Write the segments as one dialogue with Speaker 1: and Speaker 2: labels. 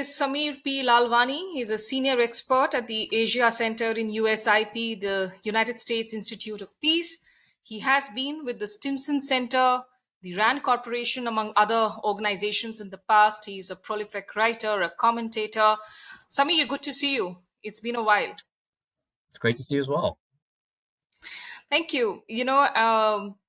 Speaker 1: is Samir P. Lalwani. He's a senior expert at the Asia Center in USIP, the United States Institute of Peace. He has been with the Stimson Center, the RAND Corporation, among other organizations in the past. He's a prolific writer, a commentator. Samir, good to see you. It's been a while.
Speaker 2: It's great to see you as well.
Speaker 1: Thank you.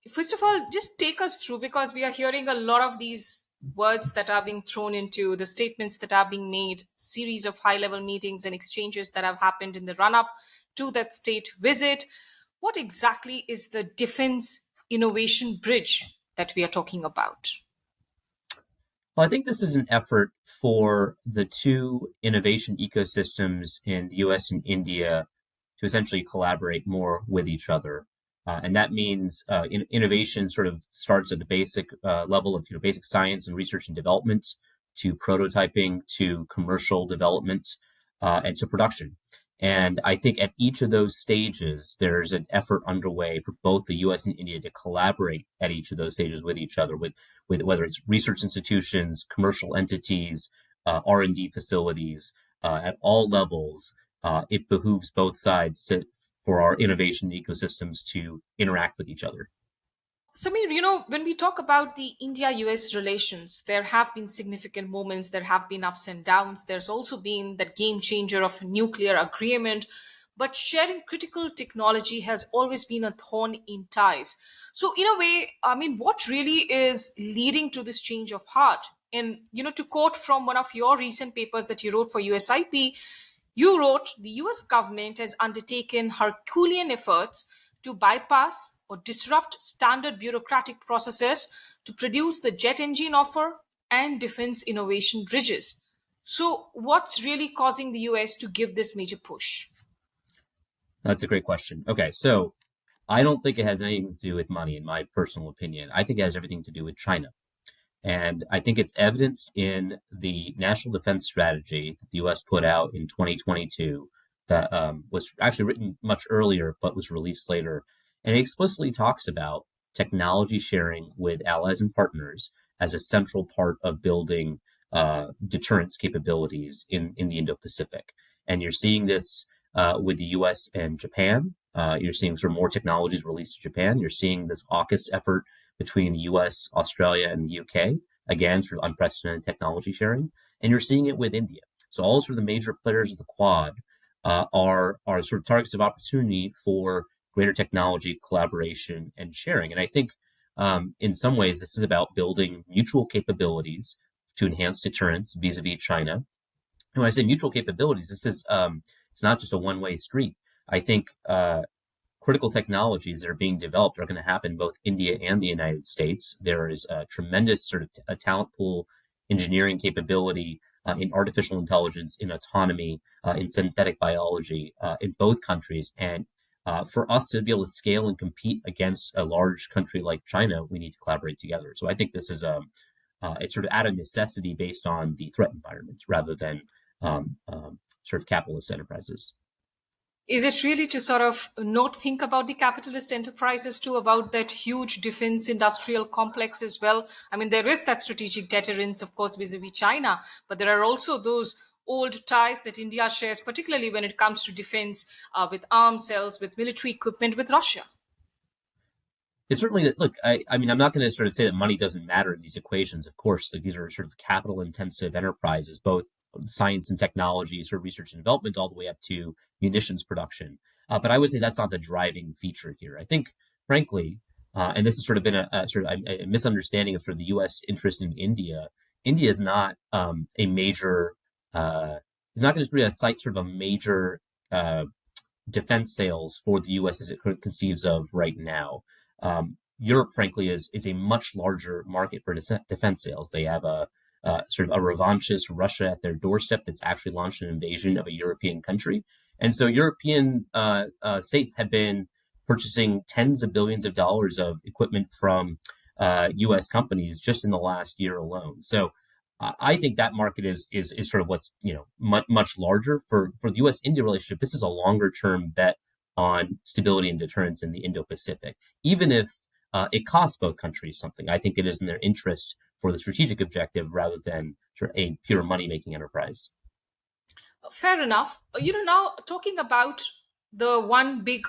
Speaker 1: First of all, just take us through because we are hearing a lot of these words that are being thrown into the statements that are being made, series of high level meetings and exchanges that have happened in the run up to that state visit. What exactly is the defense innovation bridge that we are talking about?
Speaker 2: Well, I think this is an effort for the two innovation ecosystems in the US and India to essentially collaborate more with each other. And that means innovation sort of starts at the basic level of basic science and research and development to prototyping to commercial development and to production. And I think at each of those stages, there's an effort underway for both the U.S. and India to collaborate at each of those stages with each other, with whether it's research institutions, commercial entities, R&D facilities, at all levels. It behooves both sides for our innovation ecosystems to interact with each other.
Speaker 1: Samir, when we talk about the India US relations, there have been significant moments, there have been ups and downs. There's also been that game changer of a nuclear agreement. But sharing critical technology has always been a thorn in ties. So, in a way, I mean, what really is leading to this change of heart? And, to quote from one of your recent papers that you wrote for USIP, you wrote the US government has undertaken Herculean efforts to bypass or disrupt standard bureaucratic processes to produce the jet engine offer and defense innovation bridges. So, what's really causing the US to give this major push?
Speaker 2: That's a great question. Okay, so I don't think it has anything to do with money, in my personal opinion. I think it has everything to do with China. And I think it's evidenced in the National Defense Strategy that the U.S. put out in 2022 that was actually written much earlier, but was released later. And it explicitly talks about technology sharing with allies and partners as a central part of building deterrence capabilities in the Indo-Pacific. And you're seeing this with the U.S. and Japan. You're seeing sort of more technologies released to Japan. You're seeing this AUKUS effort between the US, Australia, and the UK, again, sort of unprecedented technology sharing. And you're seeing it with India. So all sort of the major players of the Quad are sort of targets of opportunity for greater technology collaboration and sharing. And I think in some ways, this is about building mutual capabilities to enhance deterrence vis-a-vis China. And when I say mutual capabilities, this is it's not just a one-way street. I think critical technologies that are being developed are going to happen both India and the United States. There is a tremendous sort of a talent pool, engineering capability in artificial intelligence, in autonomy, in synthetic biology in both countries. And for us to be able to scale and compete against a large country like China, we need to collaborate together. So I think this is it's sort of out of necessity based on the threat environment rather than sort of capitalist enterprises.
Speaker 1: Is it really to sort of not think about the capitalist enterprises too, about that huge defense industrial complex as well? I mean, there is that strategic deterrence, of course, vis-a-vis China, but there are also those old ties that India shares, particularly when it comes to defense with arms sales, with military equipment with Russia.
Speaker 2: It's certainly, look, I mean, I'm not going to sort of say that money doesn't matter in these equations. Of course, like these are sort of capital intensive enterprises, both science and technology, sort of research and development, all the way up to munitions production. But I would say that's not the driving feature here. I think, frankly, and this has sort of been a sort of a misunderstanding of sort of the U.S. interest in India. India is not a major, it's not going to be a site sort of a major defense sales for the U.S. as it conceives of right now. Europe, frankly, is a much larger market for defense sales. They have a sort of a revanchist Russia at their doorstep that's actually launched an invasion of a European country. And so European states have been purchasing tens of billions of dollars of equipment from U.S. companies just in the last year alone. So I think that market is sort of what's much larger for the U.S.-India relationship. This is a longer term bet on stability and deterrence in the Indo-Pacific, even if it costs both countries something. I think it is in their interest for the strategic objective rather than sort of a pure money making enterprise.
Speaker 1: Fair enough. Now talking about the one big,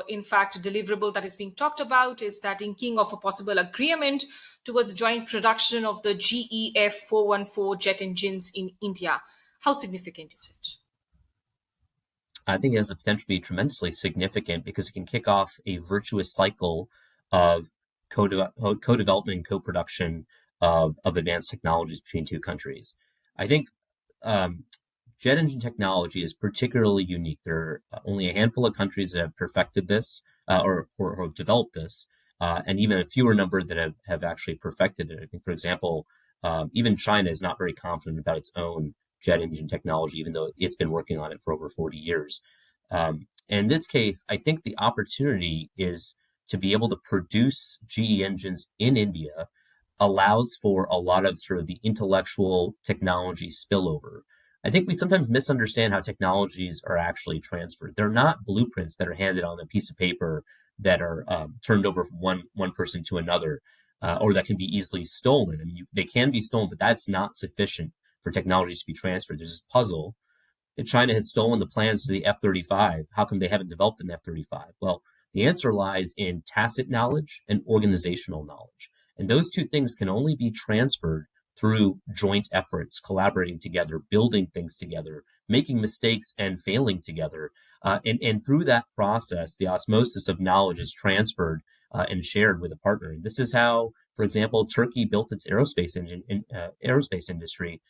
Speaker 1: in fact, deliverable that is being talked about is that inking of a possible agreement towards joint production of the GEF 414 jet engines in India. How significant is it?
Speaker 2: I think it has the potential to be tremendously significant because it can kick off a virtuous cycle of co-development and co-production of advanced technologies between two countries. I think um, jet engine technology is particularly unique. There are only a handful of countries that have perfected this or have developed this, and even a fewer number that have actually perfected it. I think, for example, even China is not very confident about its own jet engine technology, even though it's been working on it for over 40 years. In this case, I think the opportunity is to be able to produce GE engines in India allows for a lot of sort of the intellectual technology spillover. I think we sometimes misunderstand how technologies are actually transferred. They're not blueprints that are handed on a piece of paper that are turned over from one person to another, or that can be easily stolen. I mean, they can be stolen, but that's not sufficient for technologies to be transferred. There's this puzzle. China has stolen the plans to the F-35. How come they haven't developed an F-35? Well, the answer lies in tacit knowledge and organizational knowledge. And those two things can only be transferred through joint efforts, collaborating together, building things together, making mistakes and failing together. And through that process, the osmosis of knowledge is transferred and shared with a partner. And this is how, for example, Turkey built its aerospace industry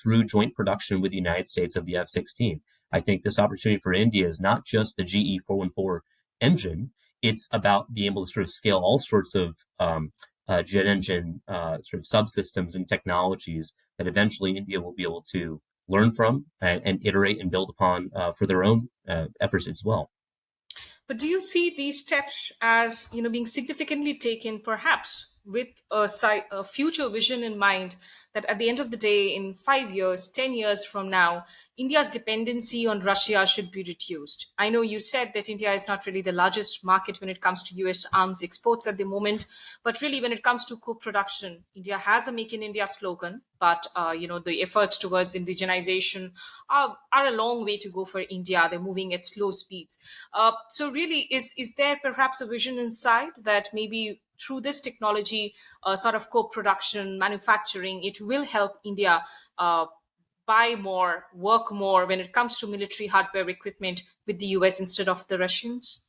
Speaker 2: through joint production with the United States of the F-16. I think this opportunity for India is not just the GE 414 engine. It's about being able to sort of scale all sorts of jet engine sort of subsystems and technologies that eventually India will be able to learn from and iterate and build upon for their own efforts as well.
Speaker 1: But do you see these steps as being significantly taken, perhaps with a future vision in mind, that at the end of the day, in 5 years, 10 years from now, India's dependency on Russia should be reduced? I know you said that India is not really the largest market when it comes to US arms exports at the moment, but really when it comes to co-production, India has a "Make in India" slogan, but the efforts towards indigenization are a long way to go for India. They're moving at slow speeds. So really, is there perhaps a vision inside that maybe through this technology, sort of co-production, manufacturing, it will help India buy more, work more when it comes to military hardware equipment with the US instead of the Russians?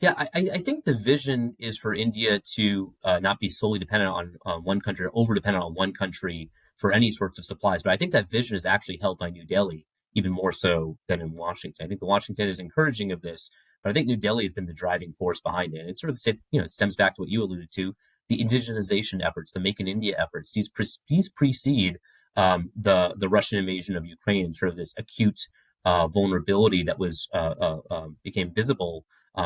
Speaker 2: Yeah, I think the vision is for India to not be solely dependent on one country or over dependent on one country for any sorts of supplies. But I think that vision is actually held by New Delhi even more so than in Washington. I think the Washington is encouraging of this, but I think New Delhi has been the driving force behind it. And it sort of it stems back to what you alluded to, the indigenization efforts, the Make in India efforts. These precede the Russian invasion of Ukraine and sort of this acute vulnerability that was became visible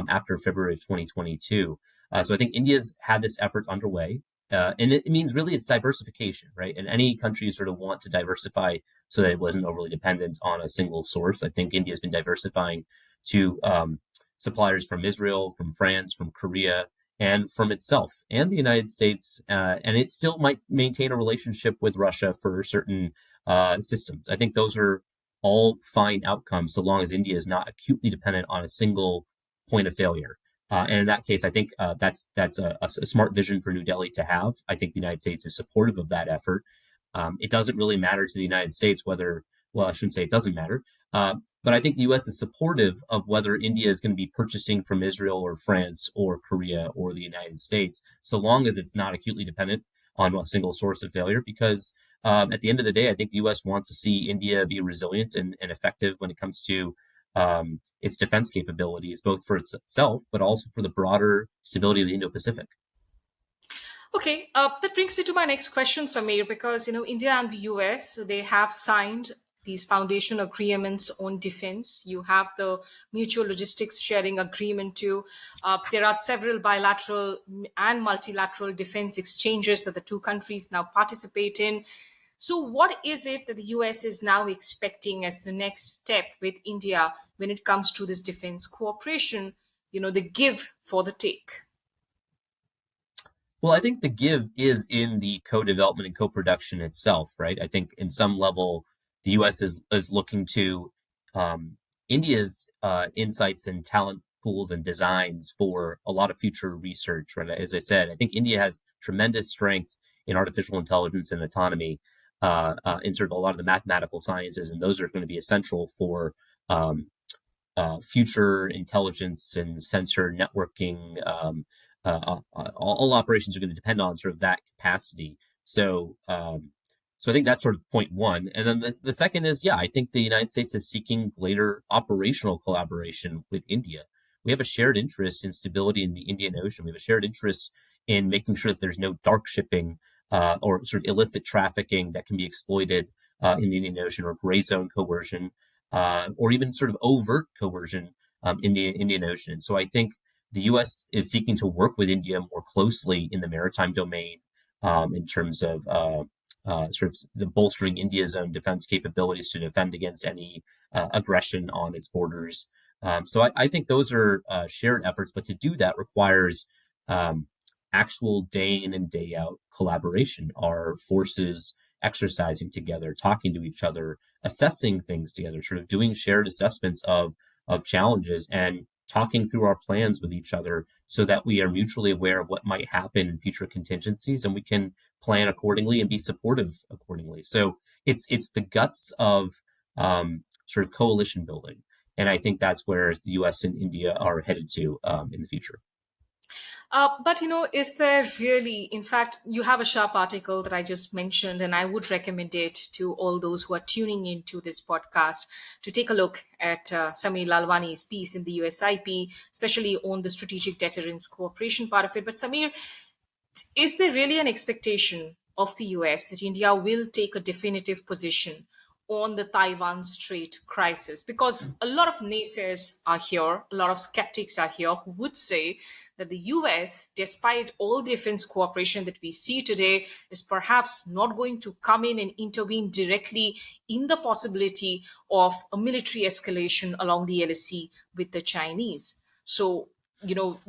Speaker 2: after February of 2022. So I think India's had this effort underway. And it means really it's diversification, right? And any country sort of want to diversify so that it wasn't overly dependent on a single source. I think India's been diversifying to suppliers from Israel, from France, from Korea, and from itself and the United States. And it still might maintain a relationship with Russia for certain systems. I think those are all fine outcomes so long as India is not acutely dependent on a single point of failure. And in that case, I think that's a smart vision for New Delhi to have. I think the United States is supportive of that effort. It doesn't really matter to the United States whether, well, I shouldn't say it doesn't matter, but I think the U.S. is supportive of whether India is going to be purchasing from Israel or France or Korea or the United States, so long as it's not acutely dependent on a single source of failure. Because at the end of the day, I think the U.S. wants to see India be resilient and effective when it comes to its defense capabilities, both for itself, but also for the broader stability of the Indo-Pacific.
Speaker 1: Okay, that brings me to my next question, Samir, because India and the US, they have signed these foundation agreements on defense. You have the mutual logistics sharing agreement too. There are several bilateral and multilateral defense exchanges that the two countries now participate in. So, what is it that the US is now expecting as the next step with India when it comes to this defense cooperation? The give for the take.
Speaker 2: Well, I think the give is in the co-development and co-production itself, right? I think in some level, the U.S. is looking to India's insights and talent pools and designs for a lot of future research, right? As I said, I think India has tremendous strength in artificial intelligence and autonomy, in sort of a lot of the mathematical sciences, and those are going to be essential for um, future intelligence and sensor networking. All operations are going to depend on sort of that capacity. So I think that's sort of point one. And then the second is, yeah, I think the United States is seeking greater operational collaboration with India. We have a shared interest in stability in the Indian Ocean. We have a shared interest in making sure that there's no dark shipping or sort of illicit trafficking that can be exploited in the Indian Ocean, or gray zone coercion, or even sort of overt coercion in the Indian Ocean. So I think the U.S. is seeking to work with India more closely in the maritime domain, in terms of sort of bolstering India's own defense capabilities to defend against any aggression on its borders. So I think those are shared efforts, but to do that requires actual day in and day out collaboration. Our forces exercising together, talking to each other, assessing things together, sort of doing shared assessments of challenges and talking through our plans with each other so that we are mutually aware of what might happen in future contingencies and we can plan accordingly and be supportive accordingly. So it's the guts of sort of coalition building. And I think that's where the US and India are headed to in the future.
Speaker 1: But is there really, in fact, you have a sharp article that I just mentioned, and I would recommend it to all those who are tuning into this podcast to take a look at Samir Lalwani's piece in the USIP, especially on the strategic deterrence cooperation part of it. But Samir, is there really an expectation of the US that India will take a definitive position on the Taiwan Strait crisis? Because a lot of naysayers are here, a lot of skeptics are here who would say that the US, despite all the defense cooperation that we see today, is perhaps not going to come in and intervene directly in the possibility of a military escalation along the LSC with the Chinese. So,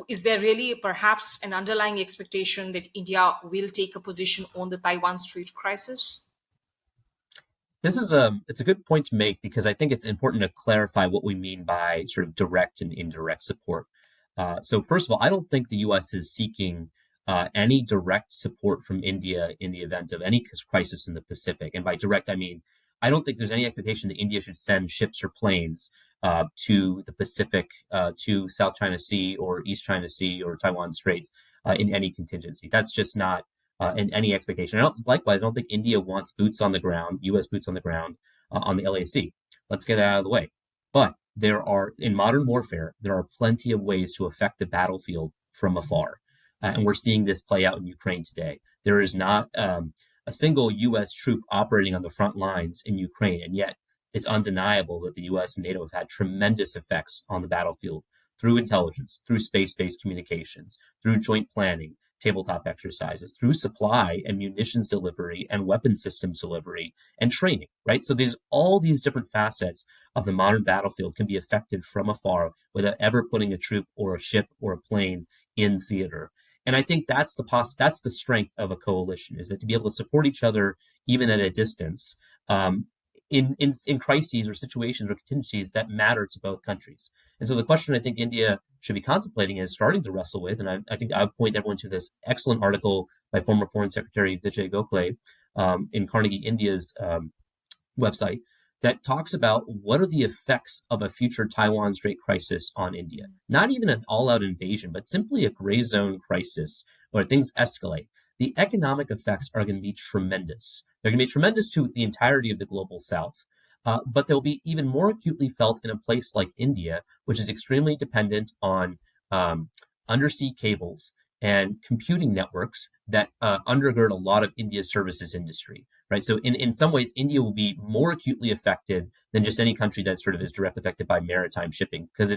Speaker 1: is there really perhaps an underlying expectation that India will take a position on the Taiwan Strait crisis?
Speaker 2: This is it's a good point to make because I think it's important to clarify what we mean by sort of direct and indirect support. So first of all, I don't think the U.S. is seeking any direct support from India in the event of any crisis in the Pacific. And by direct, I mean I don't think there's any expectation that India should send ships or planes to the Pacific, to South China Sea or East China Sea or Taiwan Straits in any contingency. That's just not in any expectation. Likewise, I don't think India wants boots on the ground, U.S. boots on the ground on the LAC. Let's get that out of the way. But in modern warfare, there are plenty of ways to affect the battlefield from afar. And we're seeing this play out in Ukraine today. There is not a single U.S. troop operating on the front lines in Ukraine, and yet it's undeniable that the U.S. and NATO have had tremendous effects on the battlefield through intelligence, through space-based communications, through joint planning, tabletop exercises, through supply and munitions delivery and weapon systems delivery and training, right? So there's all these different facets of the modern battlefield can be affected from afar without ever putting a troop or a ship or a plane in theater. And I think that's the strength of a coalition, is that to be able to support each other even at a distance, in crises or situations or contingencies that matter to both countries. And so the question I think India should be contemplating is starting to wrestle with, and I think I would point everyone to this excellent article by former Foreign Secretary Vijay Gokhale in Carnegie India's website that talks about what are the effects of a future Taiwan Strait crisis on India. Not even an all-out invasion, but simply a gray zone crisis where things escalate. The economic effects are going to be tremendous. They're going to be tremendous to the entirety of the global south. But they'll be even more acutely felt in a place like India, which is extremely dependent on undersea cables and computing networks that undergird a lot of India's services industry, right? So in some ways, India will be more acutely affected than just any country that sort of is directly affected by maritime shipping, because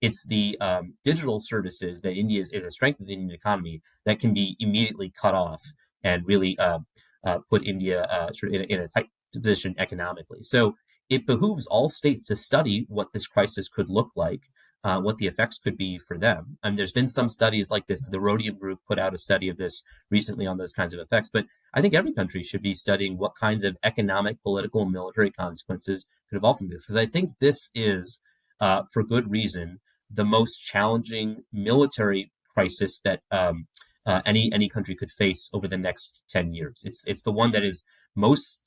Speaker 2: it's the digital services that India is a strength of the Indian economy that can be immediately cut off and really put India sort of in a tight position economically. So it behooves all states to study what this crisis could look like, what the effects could be for them. I mean, there's been some studies like this. The Rhodium Group put out a study of this recently on those kinds of effects. But I think every country should be studying what kinds of economic, political, and military consequences could evolve from this. Because I think this is, for good reason, the most challenging military crisis that any country could face over the next 10 years. It's the one that is most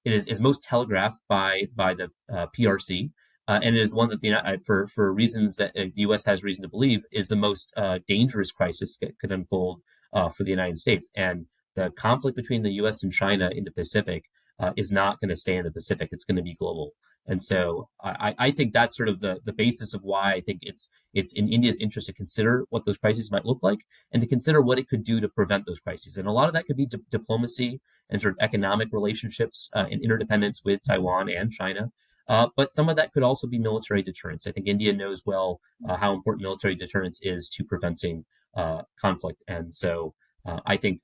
Speaker 2: is most telegraphed by the PRC, and it is one that for reasons that the U.S. has reason to believe is the most dangerous crisis that could unfold for the United States. And the conflict between the U.S. and China in the Pacific is not going to stay in the Pacific. It's going to be global. And so I think that's sort of the basis of why I think it's in India's interest to consider what those crises might look like and to consider what it could do to prevent those crises. And a lot of that could be diplomacy and sort of economic relationships and interdependence with Taiwan and China. But some of that could also be military deterrence. I think India knows well how important military deterrence is to preventing conflict. And so I think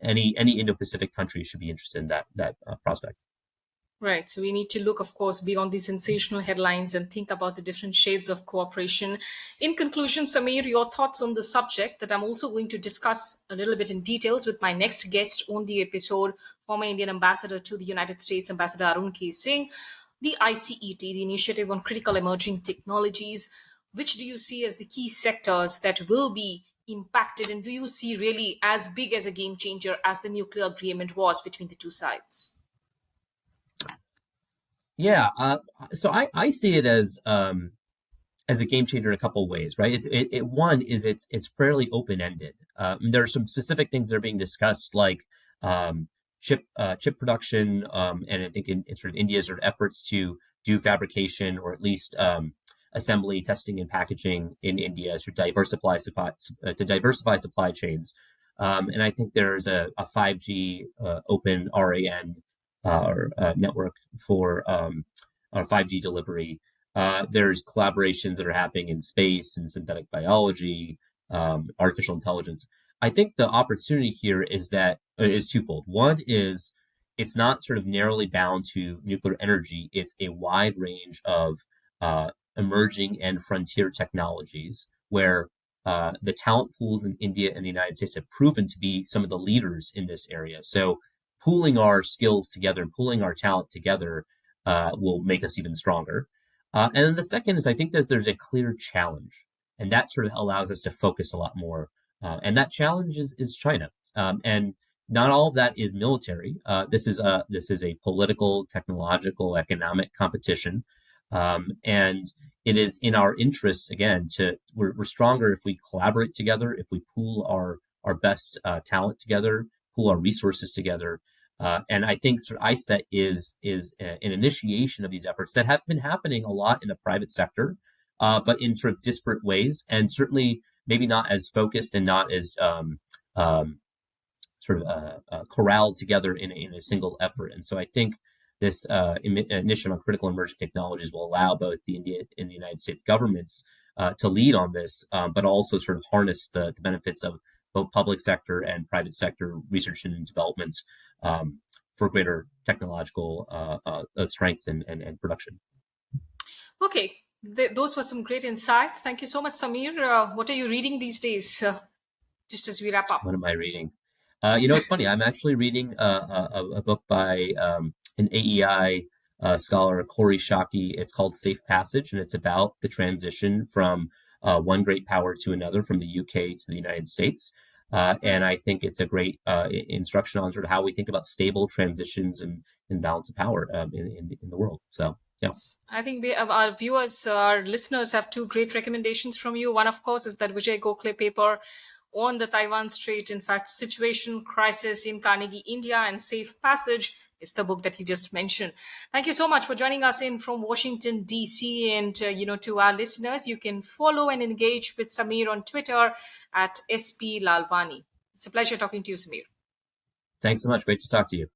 Speaker 2: any Indo-Pacific country should be interested in that prospect.
Speaker 1: Right. So we need to look, of course, beyond the sensational headlines and think about the different shades of cooperation. In conclusion, Samir, your thoughts on the subject that I'm also going to discuss a little bit in details with my next guest on the episode, former Indian ambassador to the United States, Ambassador Arun K Singh, the iCET, the Initiative on Critical Emerging Technologies. Which do you see as the key sectors that will be impacted? And do you see really as big as a game changer as the nuclear agreement was between the two sides?
Speaker 2: Yeah, so I see it as a game changer in a couple of ways, right? One is it's fairly open ended. There are some specific things that are being discussed, like chip production, and I think in sort of India's sort of efforts to do fabrication or at least assembly, testing, and packaging in India to diversify supply chains. And I think there's a 5G open RAN network for 5G delivery. There's collaborations that are happening in space and synthetic biology, artificial intelligence. I think the opportunity here is twofold. One is it's not sort of narrowly bound to nuclear energy. It's a wide range of emerging and frontier technologies where the talent pools in India and the United States have proven to be some of the leaders in this area. So pooling our skills together and pooling our talent together will make us even stronger. And then the second is I think that there's a clear challenge, and that sort of allows us to focus a lot more. And that challenge is China. And not all of that is military. This is a political, technological, economic competition. And it is in our interest, again, we're stronger if we collaborate together, if we pool our best talent together, pool our resources together. And I think sort of iCET is an initiation of these efforts that have been happening a lot in the private sector, but in sort of disparate ways, and certainly maybe not as focused and not as corralled together in a single effort. And so I think this initiative on critical emerging technologies will allow both the India and the United States governments to lead on this, but also sort of harness the benefits of both public sector and private sector research and developments for greater technological strength and production.
Speaker 1: Okay, those were some great insights. Thank you so much, Samir. What are you reading these days? Just as we wrap up.
Speaker 2: What am I reading? It's funny. I'm actually reading a book by an AEI scholar, Corey Shockey. It's called Safe Passage, and it's about the transition from one great power to another, from the UK to the United States. And I think it's a great instruction on sort of how we think about stable transitions and balance of power in the world. So, yeah.
Speaker 1: I think our viewers, our listeners have two great recommendations from you. One, of course, is that Vijay Gokhale paper on the Taiwan Strait, in fact, situation, crisis in Carnegie, India, and Safe Passage is the book that you just mentioned. Thank you so much for joining us in from Washington, D.C. And, to our listeners, you can follow and engage with Samir on Twitter at SP Lalwani. It's a pleasure talking to you, Samir.
Speaker 2: Thanks so much. Great to talk to you.